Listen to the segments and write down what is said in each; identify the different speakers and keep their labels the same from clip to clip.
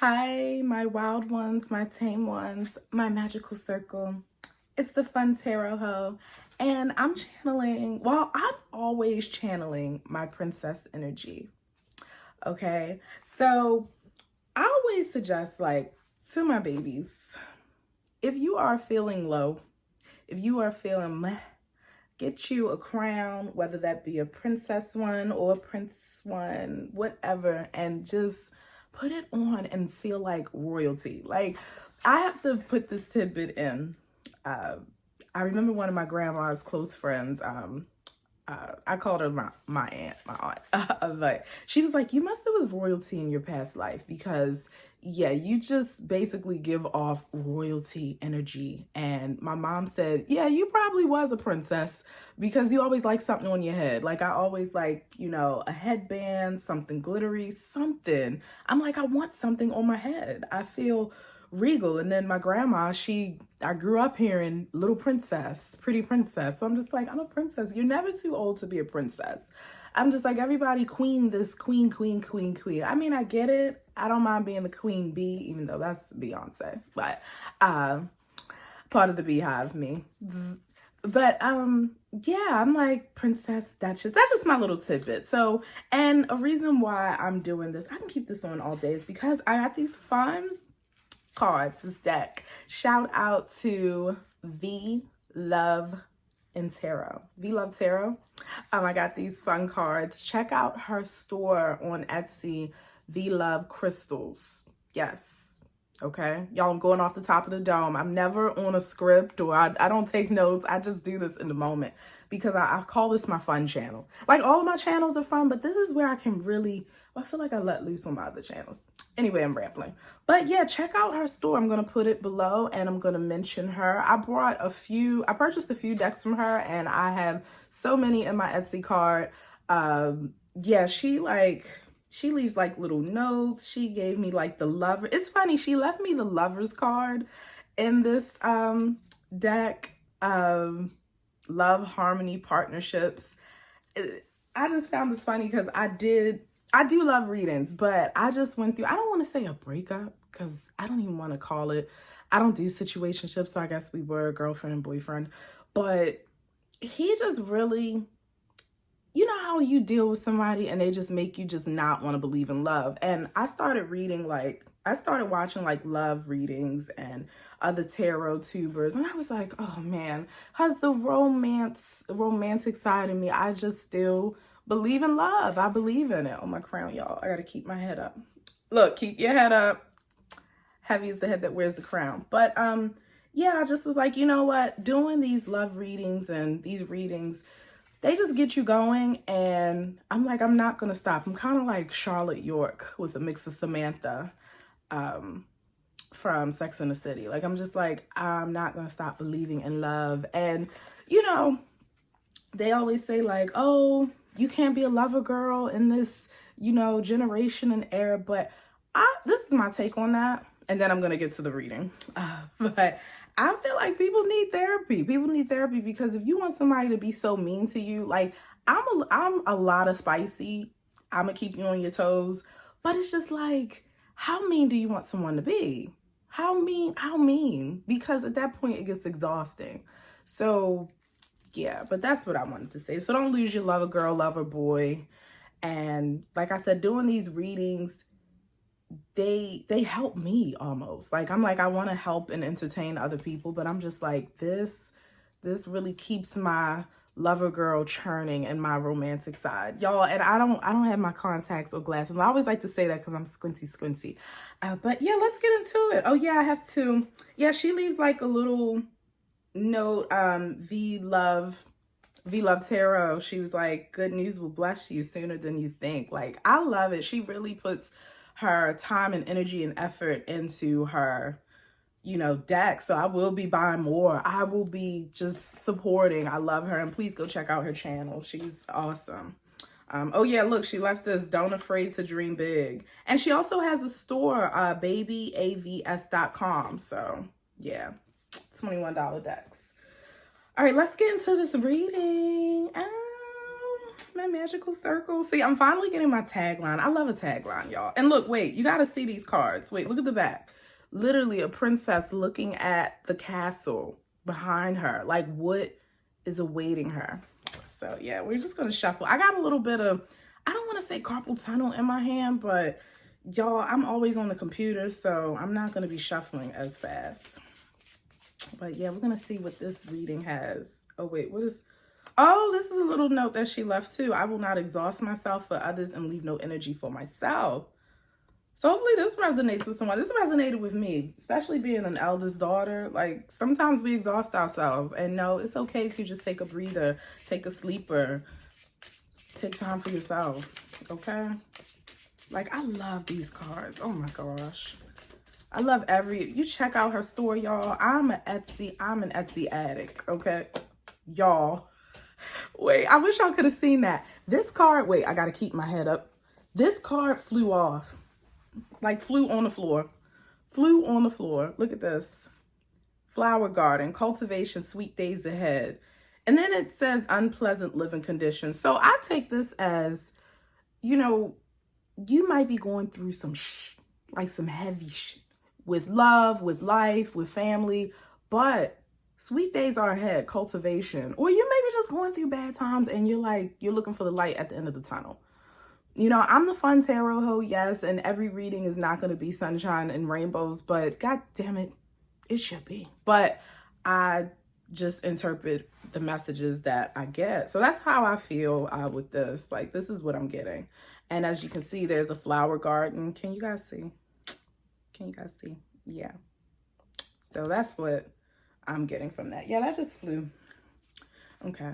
Speaker 1: Hi, my wild ones, my tame ones, my magical circle. It's the Fun Tarot Ho, and I'm always channeling my princess energy. Okay, so I always suggest, like, to my babies, if you are feeling low, if you are feeling meh, get you a crown, whether that be a princess one or a prince one, whatever, and just put it on and feel like royalty. Like, I have to put this tidbit in. I remember one of my grandma's close friends, I called her my aunt, but she was like, you must have was royalty in your past life because, yeah, you just basically give off royalty energy. And my mom said, yeah, you probably was a princess because you always like something on your head. Like, I always like, a headband, something glittery, something. I'm like, I want something on my head. I feel regal. And then my grandma, I grew up hearing little princess, pretty princess. So I'm just like, I'm a princess. You're never too old to be a princess. I'm just like, everybody queen this, queen. I mean, I get it. I don't mind being the queen bee, even though that's Beyonce, but part of the beehive me. But yeah, I'm like princess, duchess. That's just my little tidbit. So, and a reason why I'm doing this, I can keep this on all day, is because I got these fun cards, this deck. Shout out to V Love and Tarot. V Love Tarot. I got these fun cards. Check out her store on Etsy, V Love Crystals. Yes. Okay. Y'all, I'm going off the top of the dome. I'm never on a script or I don't take notes. I just do this in the moment because I call this my fun channel. Like, all of my channels are fun, but this is where I can really, I feel like I let loose on my other channels. Anyway, I'm rambling. But yeah, check out her store. I'm going to put it below and I'm going to mention her. I purchased a few decks from her and I have so many in my Etsy cart. Yeah, she leaves like little notes. She gave me like the lover. It's funny. She left me the lover's card in this deck. Love, harmony, partnerships. I just found this funny because I do love readings, but I just went through, I don't want to say a breakup because I don't even want to call it. I don't do situationships, so I guess we were girlfriend and boyfriend. But he just really, you know how you deal with somebody and they just make you just not want to believe in love. And I started watching like love readings and other tarot tubers. And I was like, oh man, how's the romantic side of me? I just still believe in love. I believe in it. Oh, my crown, y'all. I got to keep my head up. Look, keep your head up. Heavy is the head that wears the crown. But yeah, I just was like, you know what? Doing these love readings and these readings, they just get you going. And I'm like, I'm not going to stop. I'm kind of like Charlotte York with a mix of Samantha from Sex and the City. Like, I'm just like, I'm not going to stop believing in love. And, they always say like, oh, you can't be a lover girl in this, generation and era. But this is my take on that. And then I'm going to get to the reading. But I feel like people need therapy. People need therapy because if you want somebody to be so mean to you, like I'm a lot of spicy. I'm going to keep you on your toes. But it's just like, how mean do you want someone to be? How mean? Because at that point it gets exhausting. So yeah, but that's what I wanted to say. So don't lose your lover girl, lover boy. And like I said, doing these readings, they help me almost. Like, I'm like, I want to help and entertain other people, but I'm just like, this really keeps my lover girl churning and my romantic side, y'all. And I don't have my contacts or glasses. I always like to say that because I'm squinty. But yeah, let's get into it. Oh yeah, I have to. Yeah, she leaves like a little note. V Love Tarot. She was like, good news will bless you sooner than you think. Like, I love it. She really puts her time and energy and effort into her deck. So I will be buying more. I will be just supporting. I love her, and please go check out her channel. She's awesome. Oh yeah, look, she left this, don't afraid to dream big. And she also has a store, babyavs.com. So yeah, $21 decks. All right, let's get into this reading. My magical circle. See, I'm finally getting my tagline. I love a tagline, y'all. And look, wait, you got to see these cards. Wait, look at the back. Literally a princess looking at the castle behind her. Like, what is awaiting her? So, yeah, we're just going to shuffle. I got a little bit of, I don't want to say carpal tunnel in my hand, but y'all, I'm always on the computer, so I'm not going to be shuffling as fast. But, yeah, we're going to see what this reading has. Oh, wait, what is... Oh, this is a little note that she left too. I will not exhaust myself for others and leave no energy for myself. So hopefully this resonates with someone. This resonated with me, especially being an eldest daughter. Like, sometimes we exhaust ourselves. And no, it's okay if you just take a breather, take a sleeper, take time for yourself, okay? Like, I love these cards. Oh my gosh. I love you check out her store, y'all. I'm an Etsy addict, okay? Y'all. Wait, I wish y'all could have seen that. This card, wait, I got to keep my head up. This card flew off. Like, flew on the floor. Flew on the floor. Look at this. Flower garden, cultivation, sweet days ahead. And then it says unpleasant living conditions. So I take this as, you know, you might be going through some like some heavy with love, with life, with family, but sweet days are ahead, cultivation. Or you may be just going through bad times and you're looking for the light at the end of the tunnel. You know, I'm the fun tarot hoe, yes, and every reading is not going to be sunshine and rainbows, but god damn it, it should be. But I just interpret the messages that I get. So that's how I feel with this. Like, this is what I'm getting. And as you can see, there's a flower garden. Can you guys see? Can you guys see? Yeah. So that's what I'm getting from that. Yeah, that just flew. Okay.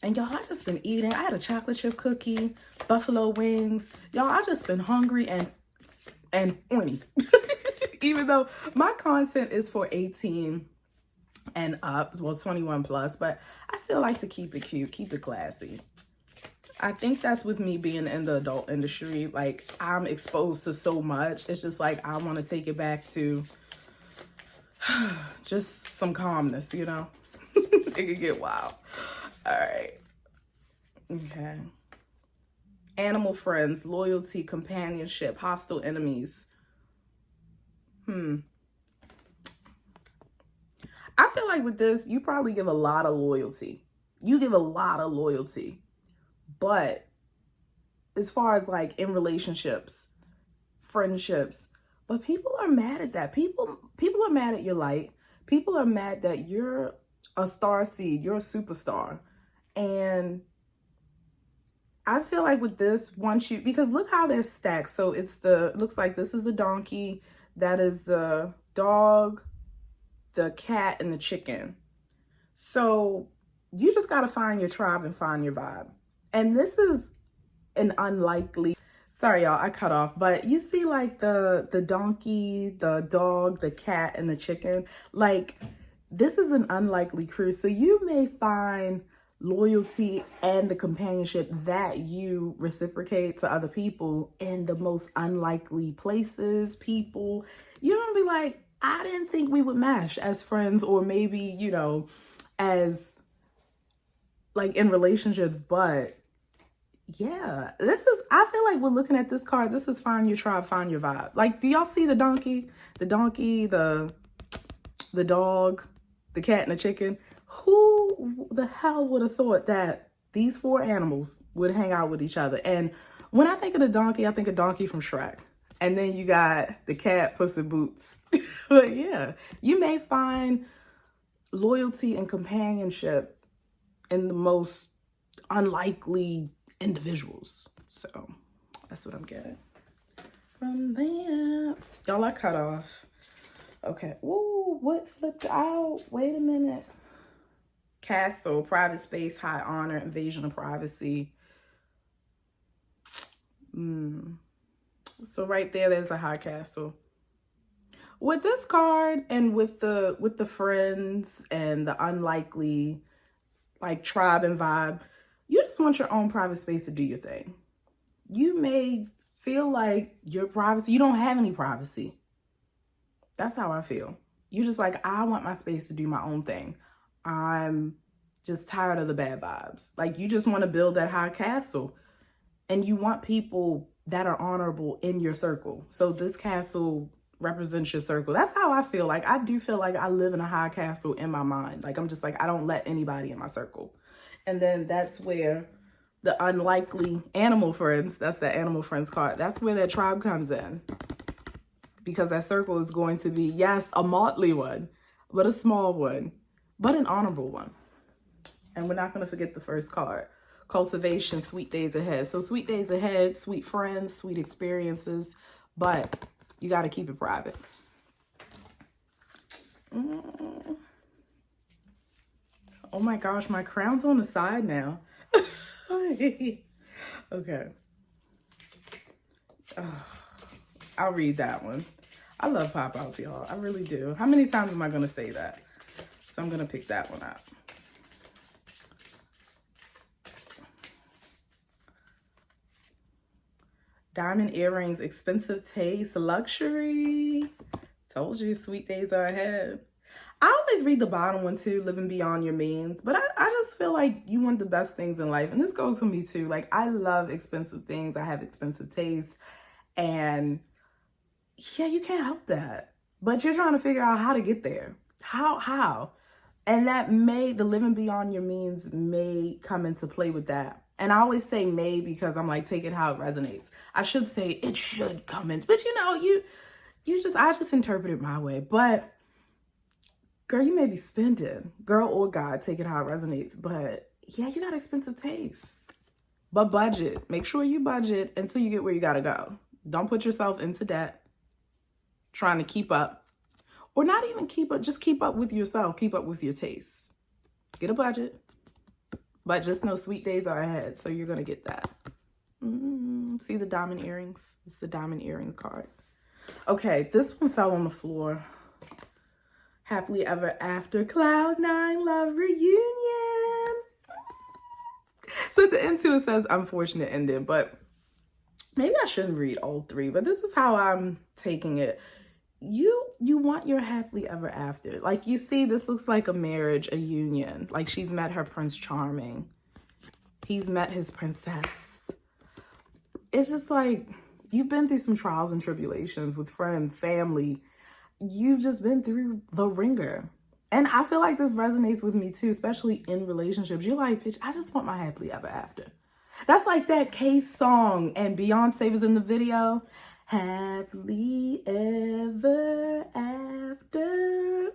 Speaker 1: And y'all, I just been eating. I had a chocolate chip cookie, buffalo wings. Y'all, I just been hungry and horny. Even though my content is for 18 and up, well, 21 plus, but I still like to keep it cute, keep it classy. I think that's with me being in the adult industry. Like, I'm exposed to so much. It's just like, I want to take it back to just some calmness, you know? It could get wild. All right. Okay. Animal friends, loyalty, companionship, hostile enemies. I feel like with this, you probably give a lot of loyalty. You give a lot of loyalty. But as far as like in relationships, friendships, but people are mad at that. People are mad at your light. People are mad that you're a star seed, you're a superstar. And I feel like with this, because look how they're stacked. So looks like this is the donkey, that is the dog, the cat, and the chicken. So you just got to find your tribe and find your vibe. And this is an unlikely, sorry y'all, I cut off, but you see like the donkey, the dog, the cat, and the chicken, like this is an unlikely crew. So you may find loyalty and the companionship that you reciprocate to other people in the most unlikely places, people. You're gonna be like, I didn't think we would mesh as friends, or maybe, you know, as like in relationships, but yeah, I feel like we're looking at this card. This is find your tribe, find your vibe. Like, do y'all see the donkey, the dog, the cat, and the chicken? Who the hell would have thought that these four animals would hang out with each other? And when I think of the donkey, I think of Donkey from Shrek. And then you got the cat, Puss in Boots. But yeah, you may find loyalty and companionship in the most unlikely individuals. So that's what I'm getting from that. Y'all, I cut off. Okay. Ooh, what flipped out? Wait a minute. Castle, private space, high honor, invasion of privacy. So right there's a high castle. With this card and with the friends and the unlikely like tribe and vibe, you just want your own private space to do your thing. You may feel like your privacy, you don't have any privacy. That's how I feel. You just like, I want my space to do my own thing. I'm just tired of the bad vibes. Like, you just want to build that high castle, and you want people that are honorable in your circle. So this castle represents your circle. That's how I feel. Like, I do feel like I live in a high castle in my mind. Like, I'm just like, I don't let anybody in my circle. And then that's where the unlikely animal friends, that's the animal friends card, that's where that tribe comes in. Because that circle is going to be, yes, a motley one, but a small one, but an honorable one. And we're not going to forget the first card. Cultivation, sweet days ahead. So sweet days ahead, sweet friends, sweet experiences, but you got to keep it private. Oh my gosh, my crown's on the side now. Okay. I'll read that one. I love pop-outs, y'all. I really do. How many times am I going to say that? So I'm going to pick that one up. Diamond earrings, expensive taste, luxury. Told you, sweet days are ahead. I always read the bottom one too, living beyond your means. But I just feel like you want the best things in life. And this goes for me too. Like, I love expensive things. I have expensive taste. And yeah, you can't help that. But you're trying to figure out how to get there. How? And that the living beyond your means may come into play with that. And I always say may because I'm like, take it how it resonates. I should say it should come in. But you know, I just interpret it my way. But girl, you may be spending. Girl or guy, take it how it resonates. But yeah, you got expensive taste. But budget. Make sure you budget until you get where you got to go. Don't put yourself into debt trying to keep up. Or not even keep up. Just keep up with yourself. Keep up with your taste. Get a budget. But just know sweet days are ahead. So you're going to get that. See the diamond earrings? It's the diamond earring card. Okay, this one fell on the floor. Happily ever after, cloud nine love reunion. So at the end too, it says unfortunate ending, but maybe I shouldn't read all three, but this is how I'm taking it. You want your happily ever after. Like, you see, this looks like a marriage, a union. Like, she's met her Prince Charming. He's met his princess. It's just like, you've been through some trials and tribulations with friends, family. You've just been through the ringer. And I feel like this resonates with me too, especially in relationships. You're like, bitch, I just want my happily ever after. That's like that Case song, and Beyonce was in the video. Happily ever after.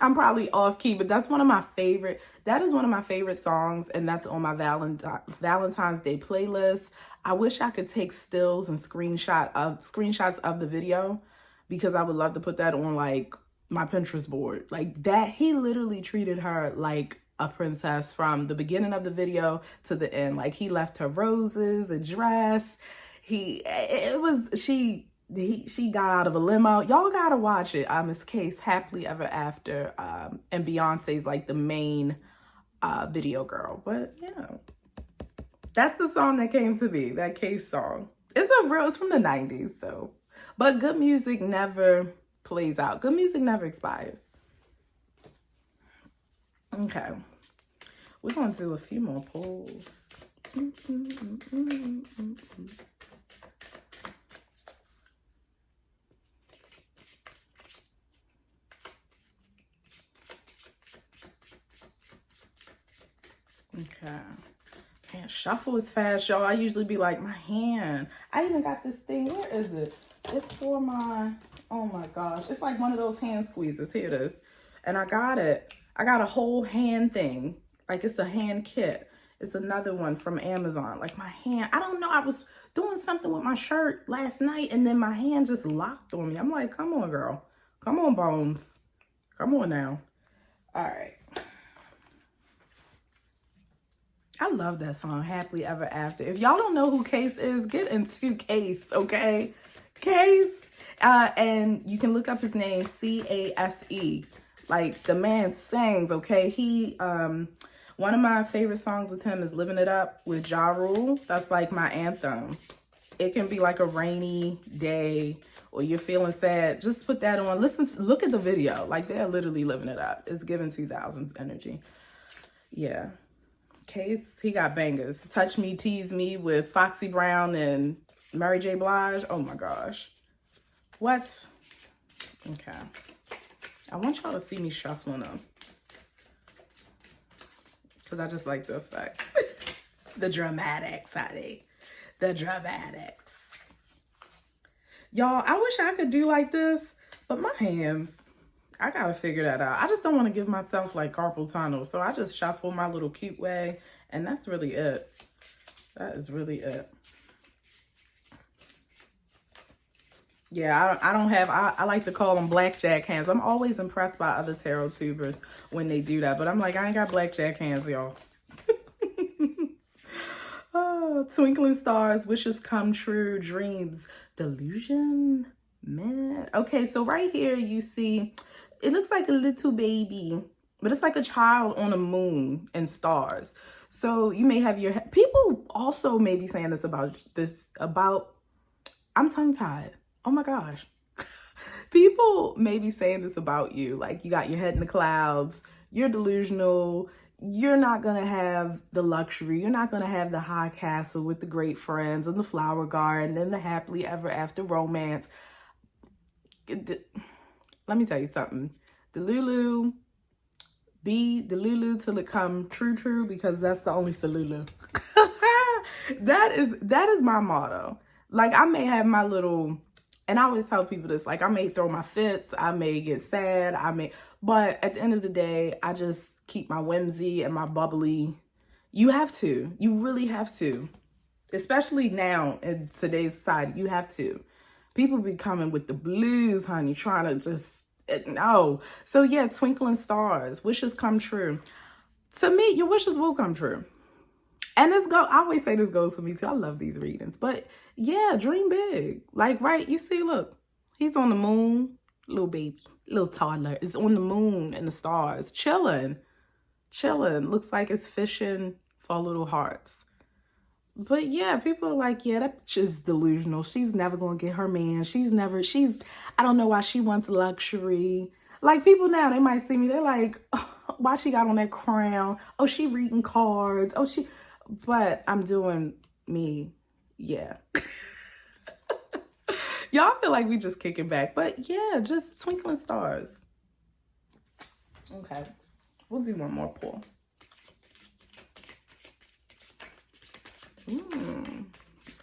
Speaker 1: I'm probably off key, but that's one of my favorite. That is one of my favorite songs, and that's on my Valentine's Day playlist. I wish I could take stills and screenshots of the video, because I would love to put that on like my Pinterest board. Like that, he literally treated her like a princess from the beginning of the video to the end. Like, he left her roses, a dress. She got out of a limo. Y'all gotta watch it. It's Case, Happily Ever After. And Beyonce's like the main video girl. But yeah, that's the song that came to me, that Case song. It's from the 90s, so. But good music never plays out. Good music never expires. Okay. We're gonna do a few more pulls. Okay. Can't shuffle as fast, y'all. I usually be like, my hand. I even got this thing. Where is it? It's for my, oh my gosh. It's like one of those hand squeezers. Here it is. And I got it. I got a whole hand thing. Like, it's a hand kit. It's another one from Amazon. Like, my hand, I don't know. I was doing something with my shirt last night, and then my hand just locked on me. I'm like, come on, girl. Come on, Bones. Come on now. All right. I love that song, Happily Ever After. If y'all don't know who Case is, get into Case, okay? Case. And you can look up his name, C-A-S-E. Like, the man sings, okay? One of my favorite songs with him is Living It Up with Ja Rule. That's like my anthem. It can be like a rainy day or you're feeling sad. Just put that on. Listen, look at the video. Like, they're literally living it up. It's giving 2000s energy. Yeah. Case, he got bangers. Touch Me, Tease Me with Foxy Brown and Mary J. Blige. Oh my gosh. What? Okay. I want y'all to see me shuffling them. Because I just like the effect. The dramatics, honey. The dramatics. Y'all, I wish I could do like this, but my hands, I gotta figure that out. I just don't want to give myself like carpal tunnel. So I just shuffle my little cute way. And that's really it. That is really it. Yeah, I don't have, I like to call them blackjack hands. I'm always impressed by other tarot tubers when they do that. But I'm like, I ain't got blackjack hands, y'all. Oh, twinkling stars, wishes come true, dreams, delusion, man. Okay, so right here you see, it looks like a little baby, but it's like a child on a moon and stars. So you may have your, people also may be saying about, I'm tongue-tied. Oh my gosh. People may be saying this about you. Like you got your head in the clouds. You're delusional. You're not going to have the luxury. You're not going to have the high castle with the great friends and the flower garden and the happily ever after romance. Let me tell you something. Delulu, be Delulu till it come true, because that's the only Salulu. That is my motto. Like I may have my little, and I always tell people this, like I may throw my fits, I may get sad, but at the end of the day, I just keep my whimsy and my bubbly. You have to. You really have to. Especially now in today's society, you have to. People be coming with the blues, honey, trying to just, no. So yeah, twinkling stars, wishes come true. To me, your wishes will come true. And I always say this goes for me too. I love these readings. But yeah, dream big. Like, right, you see, look, he's on the moon, little baby, little toddler is on the moon and the stars, chilling. Looks like it's fishing for little hearts. But yeah, people are like, yeah, that bitch is delusional. She's never going to get her man. I don't know why she wants luxury. Like people now, they might see me. They're like, oh, why she got on that crown? Oh, she reading cards. But I'm doing me. Yeah. Y'all feel like we just kicking back. But yeah, just twinkling stars. Okay. We'll do one more pull.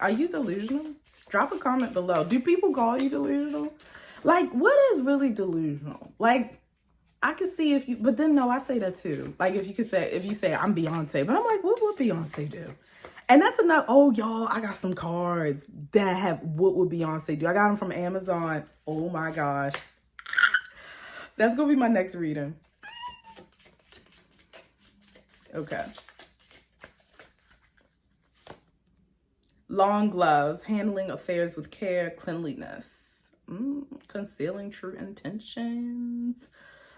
Speaker 1: Are you delusional? Drop a comment below. Do people call you delusional? Like, what is really delusional? Like, I could see but then no, I say that too. Like, if you say I'm Beyonce, but I'm like, what would Beyonce do? And that's enough. Oh, y'all, I got some cards that have what would Beyonce do. I got them from Amazon. Oh my gosh. That's going to be my next reading. Okay. Long gloves, handling affairs with care, cleanliness, concealing true intentions.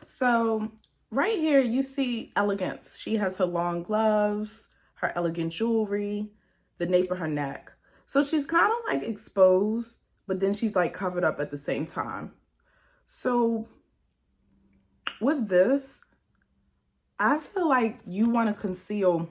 Speaker 1: So right here, you see elegance. She has her long gloves, her elegant jewelry, the nape of her neck. So she's kind of like exposed, but then she's like covered up at the same time. So with this, I feel like you want to conceal.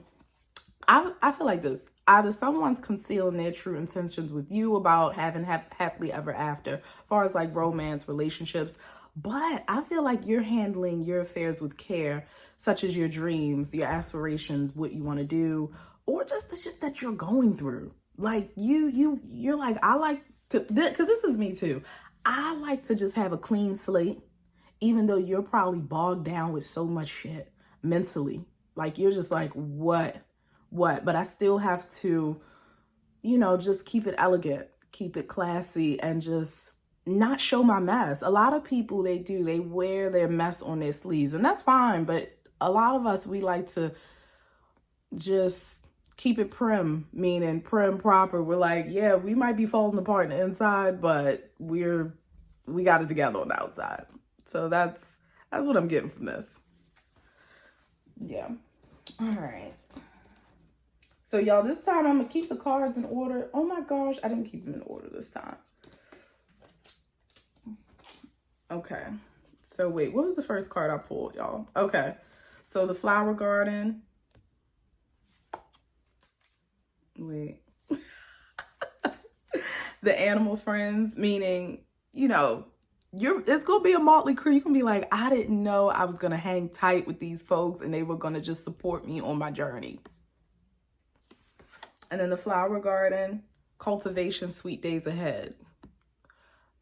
Speaker 1: I feel like this. Either someone's concealing their true intentions with you about having happily ever after, as far as like romance, relationships. But I feel like you're handling your affairs with care, such as your dreams, your aspirations, what you want to do, or just the shit that you're going through. Like you're like, I like to, because this is me too. I like to just have a clean slate, even though you're probably bogged down with so much shit mentally. Like you're just like, what? But I still have to, just keep it elegant, keep it classy, and just not show my mess. A lot of people, they wear their mess on their sleeves, and that's fine. But a lot of us, we like to just keep it prim, meaning prim proper. We're like, yeah, we might be falling apart on the inside, but we got it together on the outside. So that's what I'm getting from this. Yeah. All right. So, y'all, this time I'm going to keep the cards in order. Oh, my gosh. I didn't keep them in order this time. Okay. So, wait. What was the first card I pulled, y'all? Okay. So, the flower garden. friends, meaning, you know, it's gonna be a motley crew. You can be like, I didn't know I was gonna hang tight with these folks and they were gonna just support me on my journey. And then the flower garden, cultivation, sweet days ahead.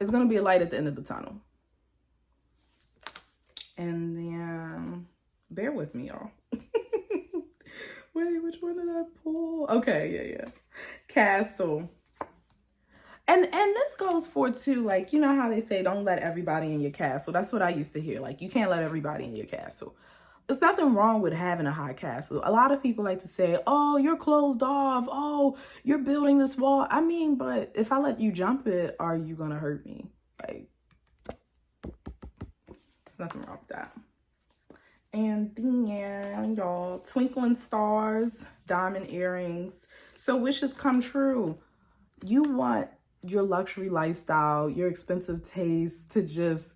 Speaker 1: It's gonna be a light at the end of the tunnel. And then bear with me, y'all. Wait, which one did I pull? Okay, yeah. Castle. And this goes for too, like, you know how they say don't let everybody in your castle. That's what I used to hear. Like, you can't let everybody in your castle. There's nothing wrong with having a high castle. A lot of people like to say, oh, you're closed off. Oh, you're building this wall. I mean, but if I let you jump it, are you going to hurt me? Like, there's nothing wrong with that. And then, y'all, twinkling stars, diamond earrings. So wishes come true. You want your luxury lifestyle, your expensive taste to just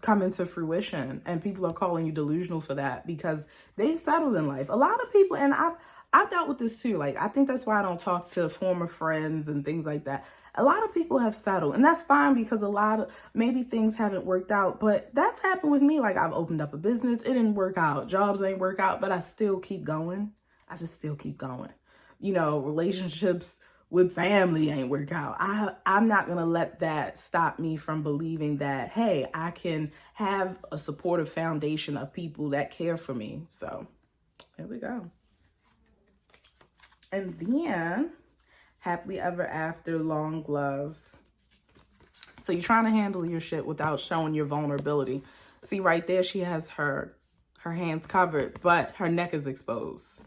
Speaker 1: come into fruition, and people are calling you delusional for that because they've settled in life. A lot of people, and I've dealt with this too. Like, I think that's why I don't talk to former friends and things like that. A lot of people have settled, and that's fine because a lot of maybe things haven't worked out, but that's happened with me. Like, I've opened up a business, it didn't work out, jobs ain't work out, but I still keep going. I just still keep going. You know, relationships with family ain't work out. I'm not gonna let that stop me from believing that, hey, I can have a supportive foundation of people that care for me. So here we go. And then happily ever after, long gloves. So you're trying to handle your shit without showing your vulnerability. See right there, she has her hands covered, but her neck is exposed.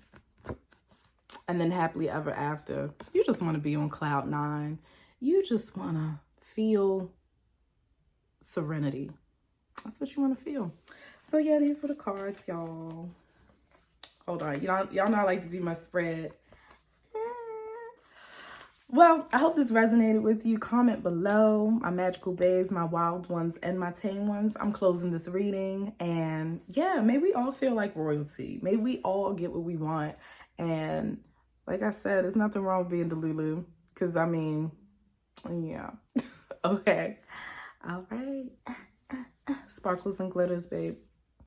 Speaker 1: And then happily ever after, you just want to be on cloud 9. You just want to feel serenity. That's what you want to feel. So yeah, these were the cards, y'all. Hold on. Y'all know I like to do my spread. Well, I hope this resonated with you. Comment below. My magical babes, my wild ones, and my tame ones. I'm closing this reading. And yeah, may we all feel like royalty. May we all get what we want. And like I said, there's nothing wrong with being delulu. Because, I mean, yeah. Okay. All right. Sparkles and glitters, babe.